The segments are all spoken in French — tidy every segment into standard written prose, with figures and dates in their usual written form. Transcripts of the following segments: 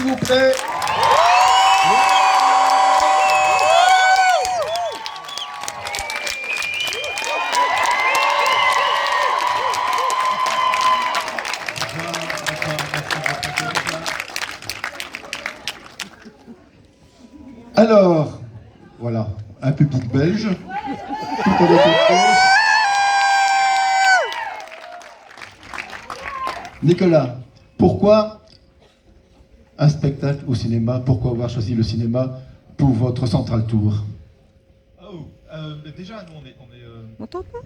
s'il vous plaît. Alors, voilà, un public belge, tout à votre gauche. Nicolas, pourquoi un spectacle au cinéma? Pourquoi avoir choisi le cinéma pour votre Central Tour? Déjà, nous, on est M'entends pas?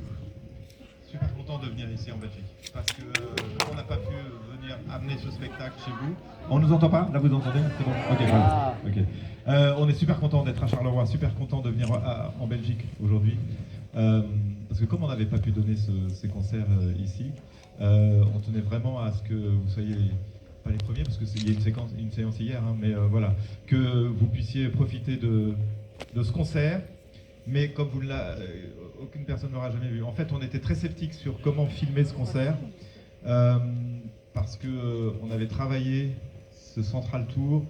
super contents de venir ici en Belgique. Parce que on n'a pas pu venir amener ce spectacle chez vous. On nous entend pas? Là, vous entendez? C'est bon? Ok, voilà. Ok. On est super content d'être à Charleroi, super content de venir en Belgique aujourd'hui. Parce que comme on n'avait pas pu donner ces concerts ici, on tenait vraiment à ce que vous soyez pas les premiers, parce qu'il y a une séance hier, hein, mais voilà, que vous puissiez profiter de ce concert. Mais comme aucune personne ne l'aura jamais vu. En fait, on était très sceptiques sur comment filmer ce concert, parce qu'on avait travaillé ce Central Tour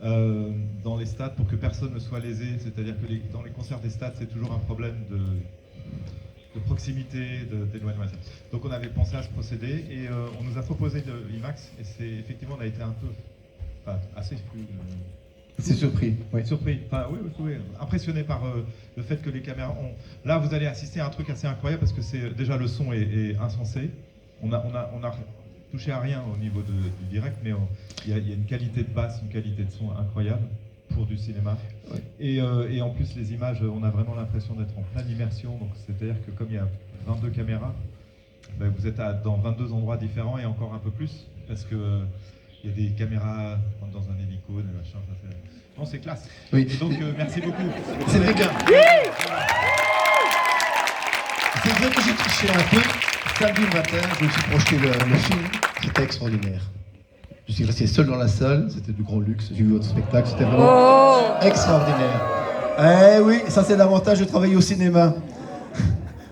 dans les stades pour que personne ne soit lésé. C'est-à-dire que dans les concerts des stades, c'est toujours un problème de proximité, d'éloignement. Donc on avait pensé à ce procédé et on nous a proposé de l'IMAX, et effectivement, on a été un peu, assez C'est surpris, oui. surpris, oui, impressionné par le fait que les caméras ont... Là, vous allez assister à un truc assez incroyable, parce que déjà le son est insensé. On a touché à rien au niveau du direct, mais il y a une qualité de basse, une qualité de son incroyable pour du cinéma. Ouais. Et en plus, les images, on a vraiment l'impression d'être en pleine immersion. Donc, c'est-à-dire que comme il y a 22 caméras, vous êtes dans 22 endroits différents, et encore un peu plus, parce que il y a des caméras dans un hélico, des machins. Non, c'est classe. Oui. Et donc, merci beaucoup. C'est vrai que... C'est vrai que j'ai triché un peu. Samedi matin, je me suis projeté le film. C'était extraordinaire. Je suis resté seul dans la salle. C'était du grand luxe. J'ai vu votre spectacle. C'était vraiment extraordinaire. Eh oui, ça c'est l'avantage de travailler au cinéma.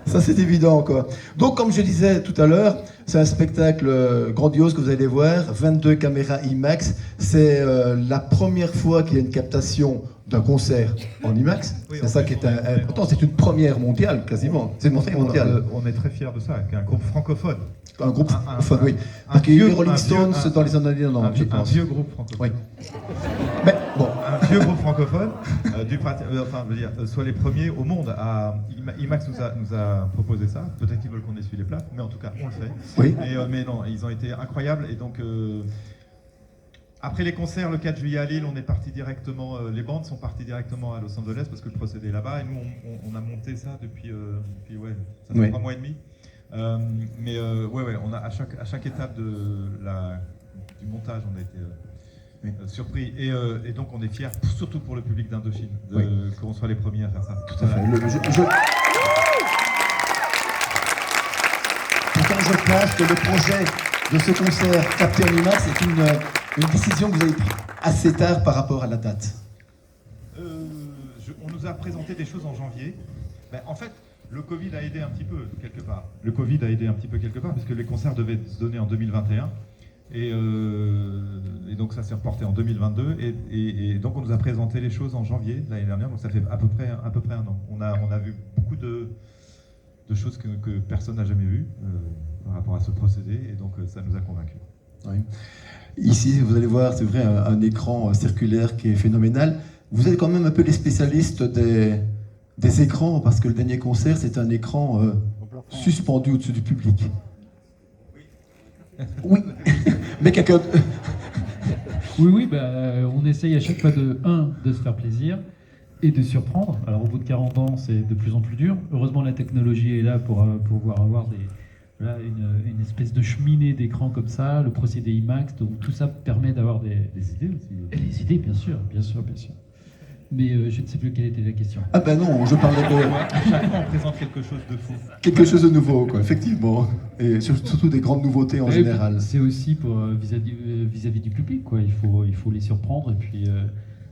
Ça c'est évident, quoi. Donc, comme je disais tout à l'heure, c'est un spectacle grandiose que vous allez voir, 22 caméras IMAX. C'est la première fois qu'il y a une captation d'un concert en IMAX. Oui, c'est ça qui est important. C'est une première mondiale, quasiment. C'est une première mondiale. On est très fiers de ça, qu'un groupe francophone. Un groupe francophone, oui. Qui a eu les Rolling Stones dans les années 90, je pense. Un vieux groupe francophone. Oui. Mais bon. Un vieux groupe francophone, soit les premiers au monde à... IMAX nous a proposé ça. Peut-être qu'ils veulent qu'on essuie les plats, mais en tout cas, on le fait. Oui. Mais non, ils ont été incroyables. Et donc, après les concerts, le 4 juillet à Lille, on est parti directement, les bandes sont parties directement à Los Angeles, parce que le procédé est là-bas. Et nous, on a monté ça depuis ça fait 3 mois et demi. On a, à chaque étape du montage, on a été surpris. Et donc, on est fiers, surtout pour le public d'Indochine, qu'on soit les premiers à faire ça. Tout à fait. Pourtant, je pense que le projet de ce concert capté en IMAX est une décision que vous avez prise assez tard par rapport à la date. On nous a présenté des choses en janvier. En fait, le Covid a aidé un petit peu, quelque part. Parce que les concerts devaient se donner en 2021. Et donc ça s'est reporté en 2022. Et donc on nous a présenté les choses en janvier de l'année dernière. Donc ça fait à peu près un an. On a vu beaucoup de choses que personne n'a jamais vues par rapport à ce procédé. Et donc ça nous a convaincus. Oui. Ici, vous allez voir, c'est vrai, un écran circulaire qui est phénoménal. Vous êtes quand même un peu les spécialistes des écrans, parce que le dernier concert, c'est un écran suspendu au-dessus du public. Oui. Mais quelqu'un... Oui, on essaye à chaque fois de se faire plaisir et de surprendre. Alors au bout de 40 ans, c'est de plus en plus dur. Heureusement, la technologie est là pour pouvoir avoir une espèce de cheminée d'écran comme ça, le procédé IMAX, donc tout ça permet d'avoir des idées aussi. Et les idées, bien sûr. Mais je ne sais plus quelle était la question. Ah ben non, je parlais de... Chaque fois, on présente quelque chose de fou. Quelque chose de nouveau, quoi, effectivement. Et surtout des grandes nouveautés en général. C'est aussi pour vis-à-vis du public, quoi. Il faut les surprendre et puis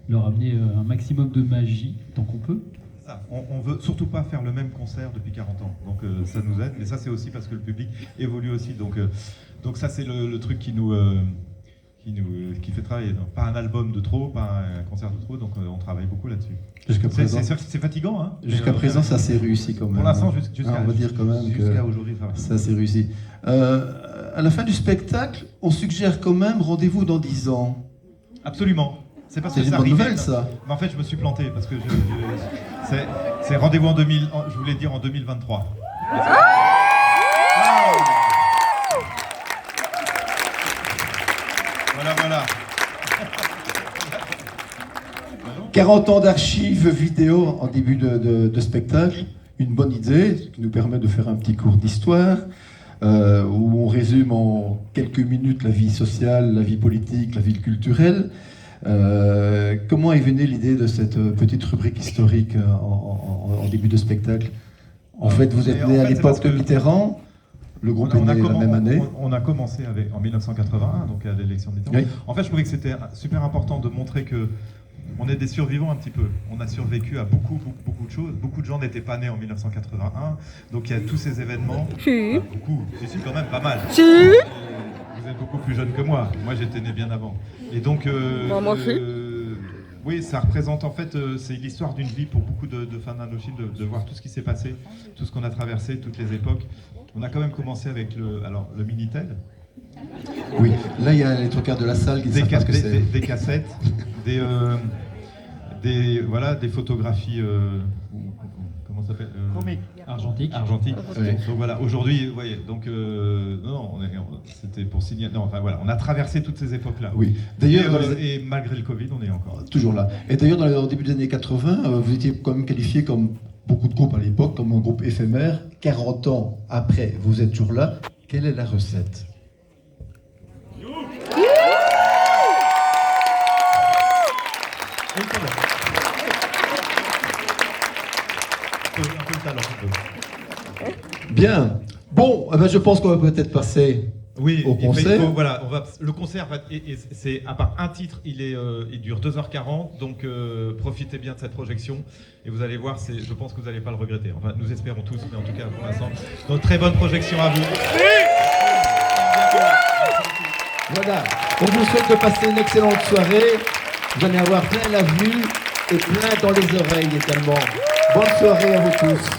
leur amener un maximum de magie tant qu'on peut. On veut surtout pas faire le même concert depuis 40 ans, donc ça nous aide, mais ça c'est aussi parce que le public évolue aussi, donc ça c'est le truc qui nous qui fait travailler. Donc, pas un album de trop, pas un concert de trop, donc on travaille beaucoup là-dessus. Jusqu'à C'est présent, c'est fatigant, hein. jusqu'à présent, ça s'est réussi quand même. Pour l'instant, on va dire quand même jusqu'à que aujourd'hui, ça va. ça s'est réussi. À la fin du spectacle, on suggère quand même rendez-vous dans 10 ans. Absolument. C'est parce C'est que une ça bonne arrivait, nouvelle, ça. Mais en fait, je me suis planté parce que c'est rendez-vous en 2000. Je voulais dire en 2023. Voilà. 40 ans d'archives vidéo en début de spectacle, une bonne idée, ce qui nous permet de faire un petit cours d'histoire, où on résume en quelques minutes la vie sociale, la vie politique, la vie culturelle. Comment est venue l'idée de cette petite rubrique historique en début de spectacle? En fait, vous êtes né à l'époque de Mitterrand, le groupe est né la même année. On a commencé en 1981, donc à l'élection de Mitterrand. Oui. En fait, je trouvais que c'était super important de montrer que on est des survivants un petit peu. On a survécu à beaucoup de choses. Beaucoup de gens n'étaient pas nés en 1981, donc il y a tous ces événements. Si. Beaucoup, si, quand même, pas mal. Si. Vous êtes beaucoup plus jeune que moi. Moi, j'étais né bien avant. Et donc, moi aussi. oui, ça représente en fait, c'est l'histoire d'une vie pour beaucoup de fans d'Indochine, de voir tout ce qui s'est passé, tout ce qu'on a traversé, toutes les époques. On a quand même commencé avec le Minitel, Oui, là il y a les trucards de la salle qui ne savent pas ce que c'est. des cassettes, des photographies. Comment ça s'appelle Argentique. Argentique. Oui. Donc voilà, aujourd'hui, vous voyez, donc c'était pour signer. Non, enfin voilà, on a traversé toutes ces époques-là. Oui. D'ailleurs, Et malgré le Covid, on est encore. toujours là. Et d'ailleurs, au début des années 80, vous étiez quand même qualifié comme beaucoup de groupes à l'époque, comme un groupe éphémère. 40 ans après, vous êtes toujours là. Quelle est la recette? Un peu le talent. Un peu. Bien. Bon, eh ben, je pense qu'on va peut-être passer Oui, au concert. Le concert, c'est à part un titre, il dure 2h40, donc profitez bien de cette projection et vous allez voir, je pense que vous n'allez pas le regretter. Enfin, nous espérons tous, mais en tout cas pour l'instant, donc très bonne projection à vous. Voilà. On vous souhaite de passer une excellente soirée. Vous allez avoir plein la vue et plein dans les oreilles également. Bonne soirée à vous tous.